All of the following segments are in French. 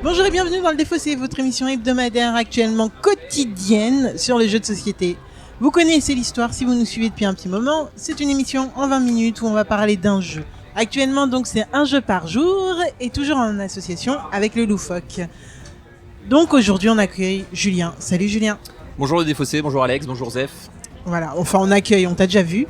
Bonjour et bienvenue dans le Défaussé, votre émission hebdomadaire actuellement quotidienne sur les jeux de société. Vous connaissez l'histoire si vous nous suivez depuis un petit moment. C'est une émission en 20 minutes où on va parler d'un jeu. Actuellement donc c'est un jeu par jour et toujours en association avec le Loufoque. Donc aujourd'hui on accueille Julien. Salut Julien. Bonjour le Défaussé, bonjour Alex, bonjour Zef. Voilà, enfin on accueille, on t'a déjà vu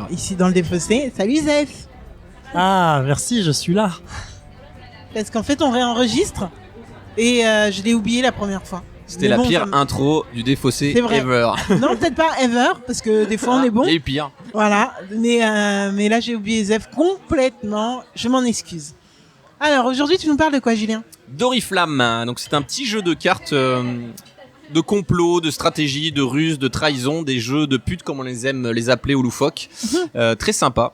ici dans le Défaussé. Salut Zef. Ah merci, je suis là. Parce qu'en fait on réenregistre et je l'ai oublié la première fois. C'était la pire intro du Défaussé ever. Non, peut-être pas ever, parce que des fois on est bon. Il y a eu pire. Voilà, mais là j'ai oublié Zef complètement, je m'en excuse. Alors aujourd'hui tu nous parles de quoi Julien ? Doriflamme, donc c'est un petit jeu de cartes de complot, de stratégie, de ruse, de trahison, des jeux de pute comme on les aime les appeler au loufoque. Très sympa.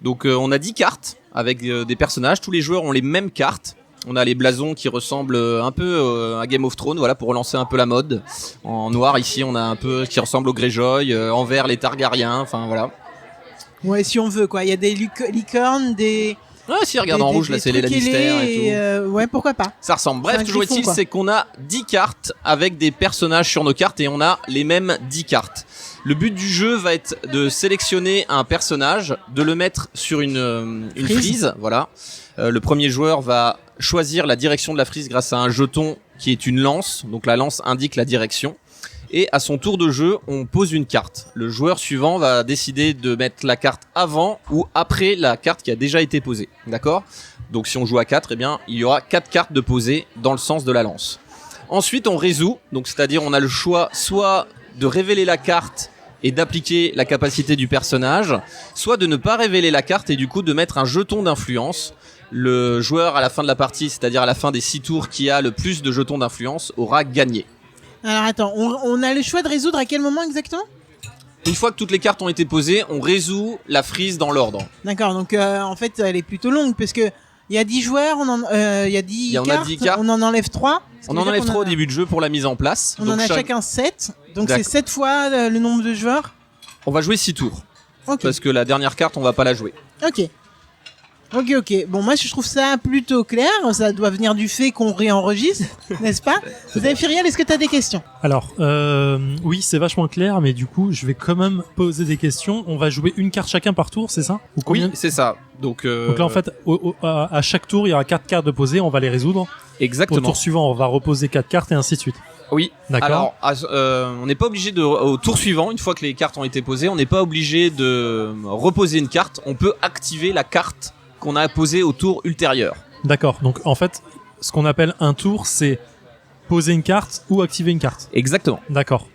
Donc on a 10 cartes avec des personnages, tous les joueurs ont les mêmes cartes. On a les blasons qui ressemblent un peu à Game of Thrones, voilà, pour relancer un peu la mode. En noir ici on a un peu qui ressemble au Greyjoy, en vert les Targaryens, enfin voilà. Ouais, si on veut quoi, il y a des licornes, des... Ouais, si, regarde en rouge, là, c'est les Lannister et tout. Ouais, pourquoi pas. Ça ressemble. Bref, toujours est-il, c'est qu'on a 10 cartes avec des personnages sur nos cartes et on a les mêmes 10 cartes. Le but du jeu va être de sélectionner un personnage, de le mettre sur une frise, voilà. Le premier joueur va choisir la direction de la frise grâce à un jeton qui est une lance. Donc la lance indique la direction. Et à son tour de jeu, on pose une carte. Le joueur suivant va décider de mettre la carte avant ou après la carte qui a déjà été posée. D'accord ? Donc si on joue à 4, eh bien, il y aura 4 cartes de poser dans le sens de la lance. Ensuite, on résout. Donc c'est-à-dire, on a le choix soit de révéler la carte et d'appliquer la capacité du personnage, soit de ne pas révéler la carte et du coup de mettre un jeton d'influence. Le joueur à la fin de la partie, c'est-à-dire à la fin des 6 tours qui a le plus de jetons d'influence, aura gagné. Alors attends, on a le choix de résoudre à quel moment exactement ? Une fois que toutes les cartes ont été posées, on résout la frise dans l'ordre. D'accord, donc en fait elle est plutôt longue parce que il y a 10 joueurs, il y a 10 cartes, on en enlève 3. On en enlève 3 au début de jeu pour la mise en place. On en a chacun 7, donc c'est 7 fois le nombre de joueurs. On va jouer 6 tours. Okay. Parce que la dernière carte, on va pas la jouer. Ok. Bon, moi je trouve ça plutôt clair. Ça doit venir du fait qu'on réenregistre, n'est-ce pas ? Vous avez Firiel, est-ce que tu as des questions ? Alors, oui, c'est vachement clair, mais du coup, je vais quand même poser des questions. On va jouer une carte chacun par tour, c'est ça ? Ou combien ? Oui, c'est ça. Donc là, en fait, à chaque tour, il y aura 4 cartes de poser, on va les résoudre. Exactement. Au tour suivant, on va reposer 4 cartes et ainsi de suite. Oui. D'accord. Alors, on n'est pas obligé au tour suivant, une fois que les cartes ont été posées, on n'est pas obligé de reposer une carte. On peut activer la carte qu'on a posé au tour ultérieur. D'accord, donc en fait, ce qu'on appelle un tour, c'est poser une carte ou activer une carte. Exactement. D'accord.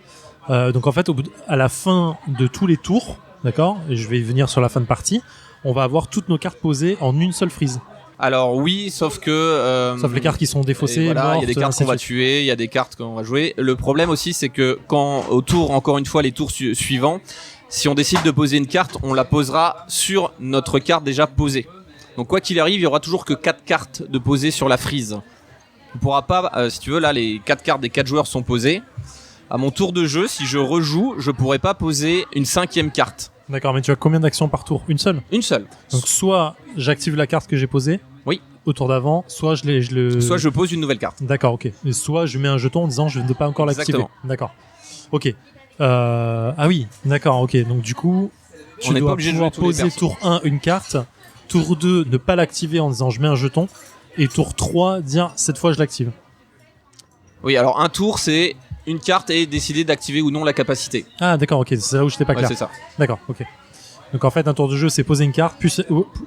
Donc en fait, à la fin de tous les tours, d'accord, et je vais y venir sur la fin de partie, on va avoir toutes nos cartes posées en une seule frise. Alors oui, sauf que... sauf les cartes qui sont défaussées, voilà, mortes, il y a des cartes qu'on va tuer, il y a des cartes qu'on va jouer. Le problème aussi, c'est que quand au tour, encore une fois, les tours suivants, si on décide de poser une carte, on la posera sur notre carte déjà posée. Donc quoi qu'il arrive, il y aura toujours que 4 cartes de posées sur la frise. On pourra pas, si tu veux, là les 4 cartes des 4 joueurs sont posées. À mon tour de jeu, si je rejoue, je pourrais pas poser une 5e carte. D'accord, mais tu as combien d'actions par tour ? Une seule ? Une seule. Donc soit j'active la carte que j'ai posée. Oui. Au tour d'avant, soit soit je pose une nouvelle carte. D'accord, ok. Et soit je mets un jeton en disant je ne peux pas encore l'activer. Exactement. D'accord. Ok. Ah oui, d'accord, ok. Donc du coup, tu dois pouvoir poser tour 1 une carte. Tour 2, ne pas l'activer en disant je mets un jeton. Et tour 3, dire cette fois je l'active. Oui, alors un tour, c'est une carte et décider d'activer ou non la capacité. Ah d'accord, ok, c'est là où j'étais pas clair. C'est ça. D'accord, ok. Donc en fait, un tour de jeu, c'est poser une carte, puis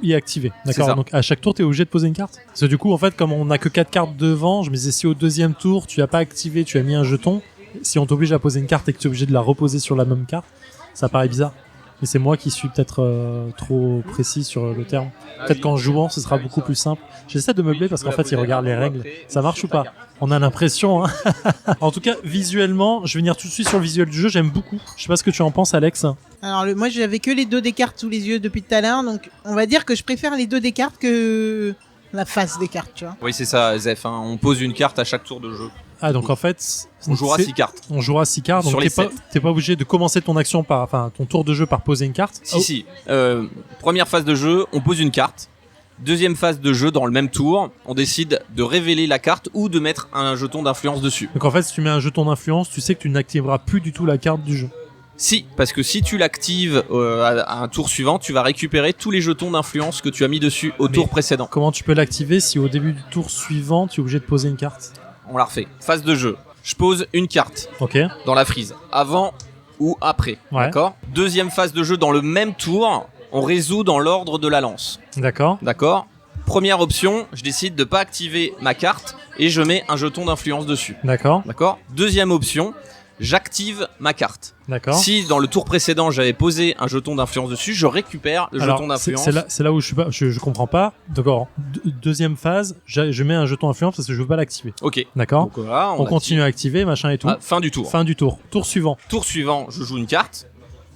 y activer. D'accord, donc à chaque tour, t'es obligé de poser une carte ? Parce que du coup, en fait, comme on n'a que 4 cartes devant, je me disais si au deuxième tour, tu n'as pas activé, tu as mis un jeton, si on t'oblige à poser une carte et que tu es obligé de la reposer sur la même carte, ça paraît bizarre. Mais c'est moi qui suis peut-être trop précis sur le terme. Peut-être qu'en jouant, ce sera beaucoup plus simple. J'essaie de meubler parce qu'en fait, ils regardent les règles. Ça marche ou pas ? On a l'impression, hein. En tout cas, visuellement, je vais venir tout de suite sur le visuel du jeu. J'aime beaucoup. Je sais pas ce que tu en penses, Alex. Alors, moi, j'avais que les 2 des cartes sous les yeux depuis tout à l'heure. Donc, on va dire que je préfère les 2 des cartes que la face des cartes, tu vois. Oui, c'est ça, Zef. Hein. On pose une carte à chaque tour de jeu. Ah, donc en fait... On jouera 6 cartes. On jouera 6 cartes, donc t'es pas obligé de commencer ton tour de jeu par poser une carte. Si. Première phase de jeu, on pose une carte. Deuxième phase de jeu, dans le même tour, on décide de révéler la carte ou de mettre un jeton d'influence dessus. Donc en fait, si tu mets un jeton d'influence, tu sais que tu n'activeras plus du tout la carte du jeu. Si, parce que si tu l'actives à un tour suivant, tu vas récupérer tous les jetons d'influence que tu as mis dessus au tour précédent. Comment tu peux l'activer si au début du tour suivant, tu es obligé de poser une carte? On la refait. Phase de jeu. Je pose une carte dans la frise, avant ou après. Ouais. D'accord. Deuxième phase de jeu, dans le même tour, on résout dans l'ordre de la lance. D'accord. Première option, je décide de pas activer ma carte et je mets un jeton d'influence dessus. D'accord. Deuxième option, j'active ma carte. D'accord. Si dans le tour précédent j'avais posé un jeton d'influence dessus, je récupère le jeton d'influence. C'est là où je comprends pas. D'accord. Deuxième phase, je mets un jeton d'influence parce que je veux pas l'activer. Ok. D'accord. Donc voilà, on continue à activer, machin et tout. Fin du tour. Tour suivant. Tour suivant, je joue une carte.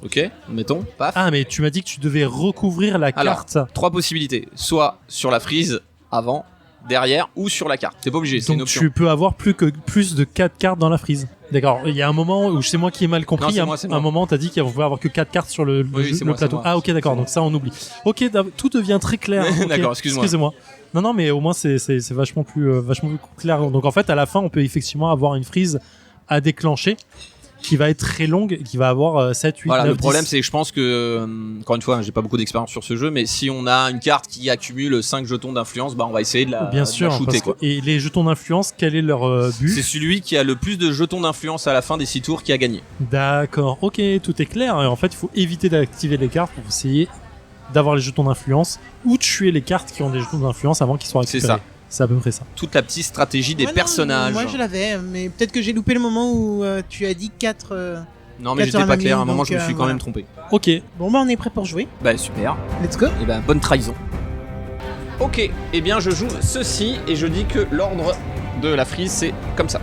Ok, mettons, paf. Ah, mais tu m'as dit que tu devais recouvrir la carte. 3 possibilités. Soit sur la frise, avant, derrière, ou sur la carte. T'es pas obligé, c'est une Donc option. tu peux avoir plus de 4 cartes dans la frise. D'accord. Il y a un moment où c'est moi qui ai mal compris. Non, c'est moi. Un moment, t'as dit qu'il pouvait avoir que 4 cartes sur le plateau. Ah, ok, d'accord. Donc ça, on oublie. Ok, tout devient très clair. Okay. D'accord, excuse-moi. Non, mais au moins c'est vachement plus clair. Donc en fait, à la fin, on peut effectivement avoir une frise à déclencher qui va être très longue, qui va avoir 7, 8, voilà, 9, le problème 10. c'est que je pense que, encore une fois, j'ai pas beaucoup d'expérience sur ce jeu, mais si on a une carte qui accumule 5 jetons d'influence, bah on va essayer de la shooter. Quoi. Et les jetons d'influence, quel est leur but? C'est celui qui a le plus de jetons d'influence à la fin des 6 tours qui a gagné. D'accord, ok, tout est clair. Et en fait, il faut éviter d'activer les cartes pour essayer d'avoir les jetons d'influence ou tuer les cartes qui ont des jetons d'influence avant qu'ils soient récupérés. C'est ça. C'est à peu près ça. Toute la petite stratégie des personnages. Moi je l'avais, mais peut-être que j'ai loupé le moment où tu as dit 4... Non mais j'étais pas clair, à un moment je me suis quand même trompé. Ok. Bon bah on est prêt pour jouer. Bah super. Let's go. Et bah bonne trahison. Ok, et bien je joue ceci et je dis que l'ordre de la frise c'est comme ça.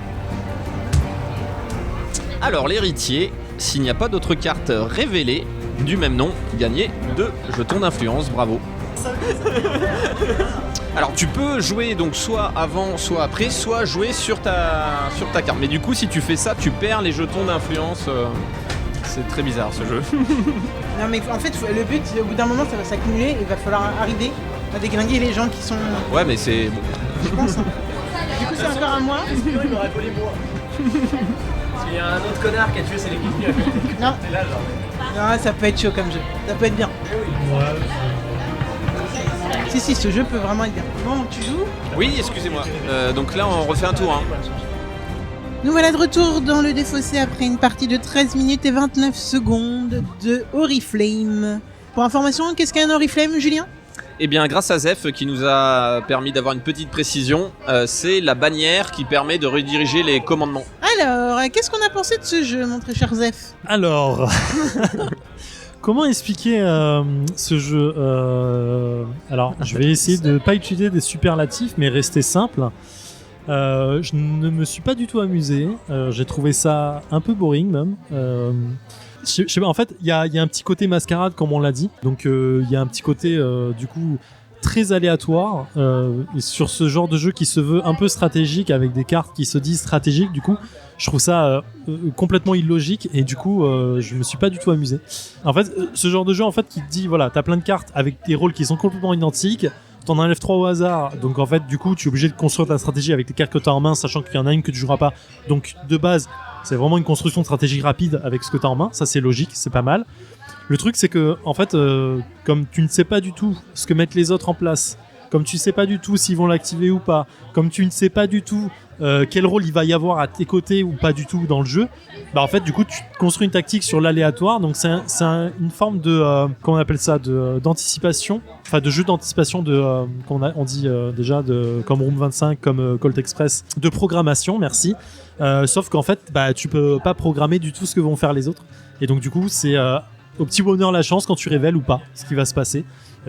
Alors l'héritier, s'il n'y a pas d'autres cartes révélées du même nom, gagnez 2 jetons d'influence, bravo. Alors tu peux jouer donc soit avant, soit après, soit jouer sur ta carte. Mais du coup si tu fais ça, tu perds les jetons d'influence. C'est très bizarre ce jeu. Non mais en fait le but, au bout d'un moment ça va s'accumuler et il va falloir arriver à déglinguer les gens qui sont... Ouais mais c'est... Bon. Je pense. Du coup c'est encore à moi. Sinon il m'aurait volé moi. Parce qu'il y a un autre connard qui a tué ses équipiers. Non. T'es là genre. Non, ça peut être chaud comme jeu. Ça peut être bien. Si, ce jeu peut vraiment être bien. Bon, tu joues ? Oui, excusez-moi. Donc là, on refait un tour. Hein. Nous voilà de retour dans le défaussé après une partie de 13 minutes et 29 secondes de Oriflame. Pour information, qu'est-ce qu'un Oriflame, Julien ? Eh bien, grâce à Zef qui nous a permis d'avoir une petite précision, c'est la bannière qui permet de rediriger les commandements. Alors, qu'est-ce qu'on a pensé de ce jeu, mon très cher Zef ? Alors... Comment expliquer ce jeu Alors, je vais essayer de ne pas utiliser des superlatifs, mais rester simple. Je ne me suis pas du tout amusé. J'ai trouvé ça un peu boring même. Je sais pas, en fait, il y a un petit côté mascarade, comme on l'a dit. Donc, il y a un petit côté, du coup, très aléatoire. Et sur ce genre de jeu qui se veut un peu stratégique, avec des cartes qui se disent stratégiques, du coup, je trouve ça complètement illogique et du coup je me suis pas du tout amusé. En fait ce genre de jeu en fait qui te dit voilà, t'as plein de cartes avec des rôles qui sont complètement identiques, t'en enlèves 3 au hasard, donc en fait du coup tu es obligé de construire ta stratégie avec les cartes que t'as en main, sachant qu'il y en a une que tu joueras pas, donc de base c'est vraiment une construction de stratégie rapide avec ce que t'as en main, ça c'est logique, c'est pas mal. Le truc c'est que en fait comme tu ne sais pas du tout ce que mettent les autres en place, comme tu sais pas du tout s'ils vont l'activer ou pas, comme tu ne sais pas du tout quel rôle il va y avoir à tes côtés ou pas du tout dans le jeu, bah en fait du coup tu construis une tactique sur l'aléatoire, donc c'est une forme de comment on appelle ça, d'anticipation, enfin de jeu d'anticipation on dit déjà comme Room 25, comme Colt Express, de programmation, merci. Sauf qu'en fait bah tu peux pas programmer du tout ce que vont faire les autres, et donc du coup c'est au petit bonheur la chance quand tu révèles ou pas ce qui va se passer.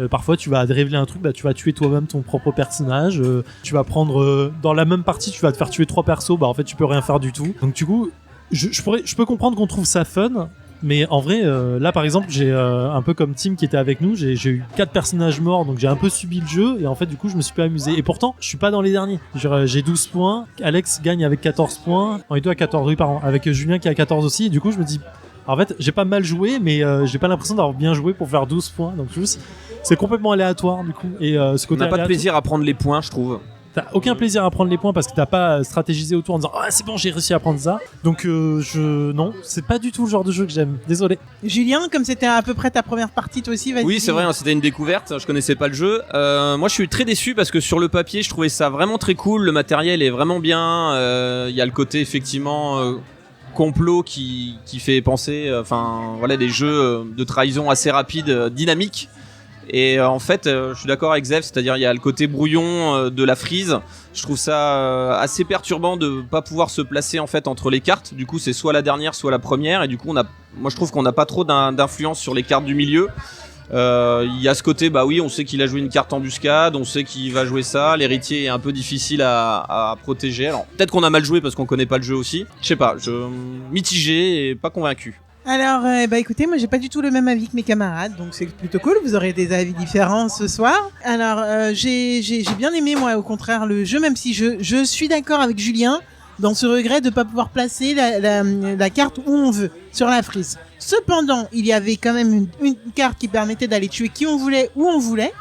Parfois tu vas révéler un truc, bah, tu vas tuer toi-même ton propre personnage, tu vas prendre dans la même partie tu vas te faire tuer 3 persos, bah en fait tu peux rien faire du tout. Donc du coup je peux comprendre qu'on trouve ça fun, mais en vrai là par exemple j'ai un peu comme Tim qui était avec nous, j'ai eu 4 personnages morts, donc j'ai un peu subi le jeu et en fait du coup je me suis pas amusé, et pourtant je suis pas dans les derniers. J'ai 12 points, Alex gagne avec 14 points, on est deux à 14, oui pardon, avec Julien qui a 14 aussi, et du coup je me dis En fait, j'ai pas mal joué, mais j'ai pas l'impression d'avoir bien joué pour faire 12 points. Donc juste, c'est complètement aléatoire du coup. Et ce côté On n'a pas de aléatoire, plaisir à prendre les points, je trouve. t'as aucun plaisir à prendre les points parce que t'as pas stratégisé autour en disant ah c'est bon j'ai réussi à prendre ça. Donc non, c'est pas du tout le genre de jeu que j'aime. Désolé. Julien, comme c'était à peu près ta première partie, toi aussi, vas-y. Oui, c'est vrai, c'était une découverte. Je connaissais pas le jeu. Moi, je suis très déçu parce que sur le papier, je trouvais ça vraiment très cool. Le matériel est vraiment bien. Il y a le côté effectivement complot qui fait penser. Enfin, voilà, des jeux de trahison assez rapides, dynamiques. Et en fait, je suis d'accord avec Zev, c'est-à-dire il y a le côté brouillon de la frise. Je trouve ça assez perturbant de pas pouvoir se placer en fait entre les cartes. Du coup, c'est soit la dernière, soit la première. Et du coup, moi je trouve qu'on n'a pas trop d'influence sur les cartes du milieu. Il y a ce côté, bah oui, on sait qu'il a joué une carte embuscade, on sait qu'il va jouer ça. L'héritier est un peu difficile à protéger. Alors peut-être qu'on a mal joué parce qu'on connaît pas le jeu aussi. Je sais pas, mitigé et pas convaincu. Alors, écoutez, moi j'ai pas du tout le même avis que mes camarades, donc c'est plutôt cool, vous aurez des avis différents ce soir. Alors, j'ai bien aimé, moi, au contraire, le jeu, même si je suis d'accord avec Julien dans ce regret de pas pouvoir placer la carte où on veut, sur la frise. Cependant, il y avait quand même une carte qui permettait d'aller tuer qui on voulait, où on voulait,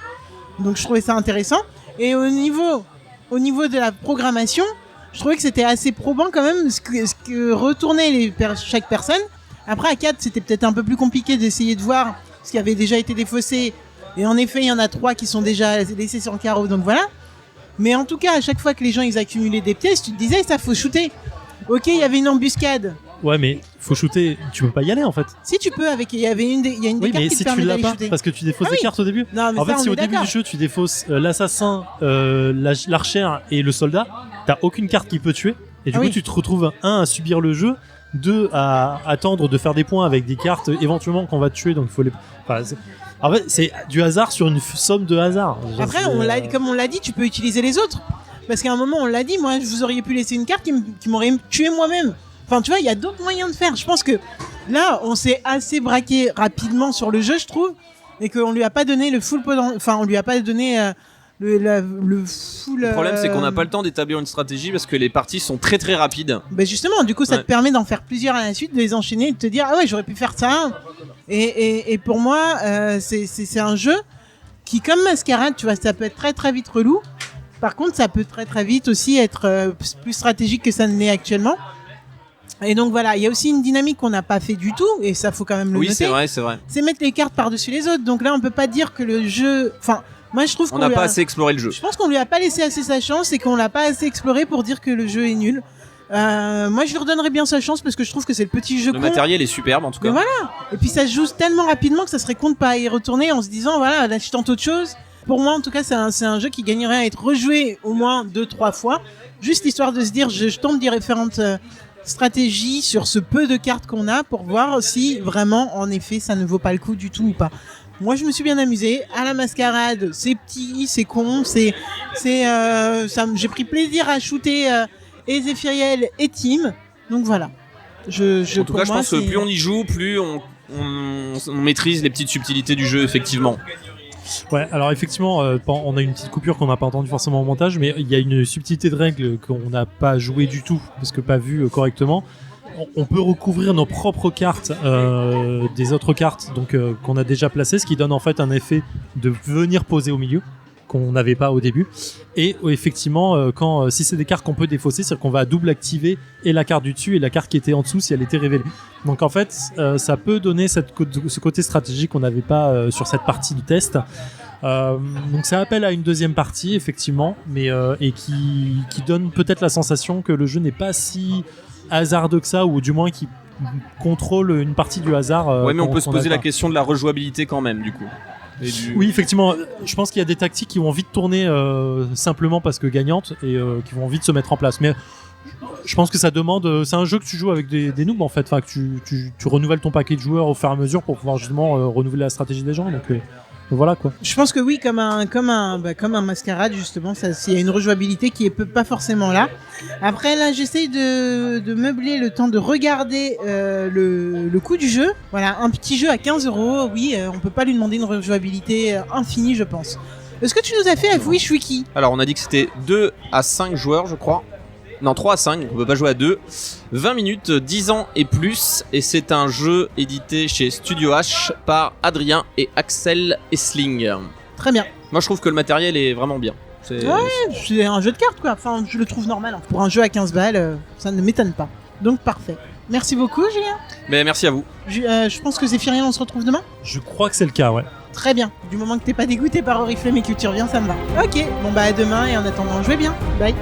donc je trouvais ça intéressant. Et au niveau de la programmation, je trouvais que c'était assez probant quand même ce que retournait chaque personne. Après, à 4, c'était peut-être un peu plus compliqué d'essayer de voir ce qui avait déjà été défaussé. Et en effet, il y en a 3 qui sont déjà laissés sur le carreau, donc voilà. Mais en tout cas, à chaque fois que les gens ils accumulaient des pièces, tu te disais, ça faut shooter. Ok, il y avait une embuscade. Ouais, mais faut shooter, tu peux pas y aller en fait. Si tu peux, il y a une des cartes qui te permet d'aller shooter. Parce que tu défausses des cartes au début. Non, mais en ça, fait, si au début du jeu tu défausses l'assassin, l'archère et le soldat, t'as aucune carte qui peut tuer. Et du coup, tu te retrouves à subir le jeu. 2 à attendre de faire des points avec des cartes éventuellement qu'on va te tuer, donc il faut les. Enfin, en fait, c'est du hasard sur une somme de hasard. Après, comme on l'a dit, tu peux utiliser les autres. Parce qu'à un moment, on l'a dit, moi, vous auriez pu laisser une carte qui m'aurait tué moi-même. Enfin, tu vois, il y a d'autres moyens de faire. Je pense que là, on s'est assez braqué rapidement sur le jeu, je trouve, et qu'on lui a pas donné le full potentiel. Enfin, on lui a pas donné le full. Le problème, c'est qu'on n'a pas le temps d'établir une stratégie parce que les parties sont très très rapides. Ben justement, du coup, ça te permet d'en faire plusieurs à la suite, de les enchaîner et de te dire ah ouais, j'aurais pu faire ça. Et pour moi, c'est un jeu qui, comme Mascarade, tu vois, ça peut être très très vite relou. Par contre, ça peut très très vite aussi être plus stratégique que ça ne l'est actuellement. Et donc voilà, il y a aussi une dynamique qu'on n'a pas fait du tout, et ça faut quand même le noter. Oui, c'est vrai. C'est mettre les cartes par-dessus les autres. Donc là, on peut pas dire que le jeu. Enfin. Moi, je trouve qu'on n'a pas assez exploré le jeu. Je pense qu'on lui a pas laissé assez sa chance et qu'on l'a pas assez exploré pour dire que le jeu est nul. Moi, je lui redonnerais bien sa chance parce que je trouve que c'est le petit jeu. Le matériel est superbe en tout cas. Mais voilà. Et puis ça se joue tellement rapidement que ça serait con de pas y retourner en se disant voilà, là je tente autre chose. Pour moi, en tout cas, c'est un jeu qui gagnerait à être rejoué au moins 2-3 fois, juste histoire de se dire je tente différentes stratégies sur ce peu de cartes qu'on a pour voir si vraiment, en effet, ça ne vaut pas le coup du tout ou pas. Moi, je me suis bien amusé à la Mascarade. C'est petit, c'est con, j'ai pris plaisir à shooter et Zephyriel et Tim. Donc voilà. En tout cas, je pense que plus on y joue, plus on maîtrise les petites subtilités du jeu, effectivement. Ouais, alors effectivement, on a une petite coupure qu'on n'a pas entendue forcément au montage, mais il y a une subtilité de règle qu'on n'a pas joué du tout, parce que pas vu correctement. On peut recouvrir nos propres cartes des autres cartes donc qu'on a déjà placées, ce qui donne en fait un effet de venir poser au milieu qu'on n'avait pas au début. Et effectivement, si c'est des cartes qu'on peut défausser, c'est-à-dire qu'on va double activer et la carte du dessus et la carte qui était en dessous si elle était révélée. Donc en fait, ça peut donner ce côté stratégique qu'on n'avait pas sur cette partie du test. Donc ça appelle à une deuxième partie effectivement, mais et qui donne peut-être la sensation que le jeu n'est pas si hasardeux que ça, ou du moins qui contrôle une partie du hasard. Ouais, mais on peut se poser la question de la rejouabilité quand même, du coup. Oui, effectivement, je pense qu'il y a des tactiques qui vont vite tourner simplement parce que gagnantes et qui vont vite se mettre en place. Mais je pense que ça demande. C'est un jeu que tu joues avec des noobs en fait, enfin que tu renouvelles ton paquet de joueurs au fur et à mesure pour pouvoir justement renouveler la stratégie des gens. Donc voilà quoi. Je pense que oui, comme un Mascarade justement, il y a une rejouabilité qui est pas forcément là. Après là, j'essaye de meubler le temps de regarder le coût du jeu. Voilà, un petit jeu à 15€. Oui, on peut pas lui demander une rejouabilité infinie, je pense. Est-ce que tu nous as fait Wish Wiki ? Alors on a dit que c'était 2 à 5 joueurs, je crois. Non, 3 à 5, donc on peut pas jouer à 2. 20 minutes, 10 ans et plus. Et c'est un jeu édité chez Studio H par Adrien et Axel Essling. Très bien. Moi, je trouve que le matériel est vraiment bien. C'est un jeu de cartes, quoi. Enfin, je le trouve normal. Pour un jeu à 15 balles, ça ne m'étonne pas. Donc, parfait. Merci beaucoup, Julien. Mais merci à vous. Je pense que Zéphirien, on se retrouve demain. Je crois que c'est le cas, ouais. Très bien. Du moment que t'es pas dégoûté par Oriflame et que tu reviens, ça me va. Ok. Bon, bah, à demain et en attendant, jouez bien. Bye.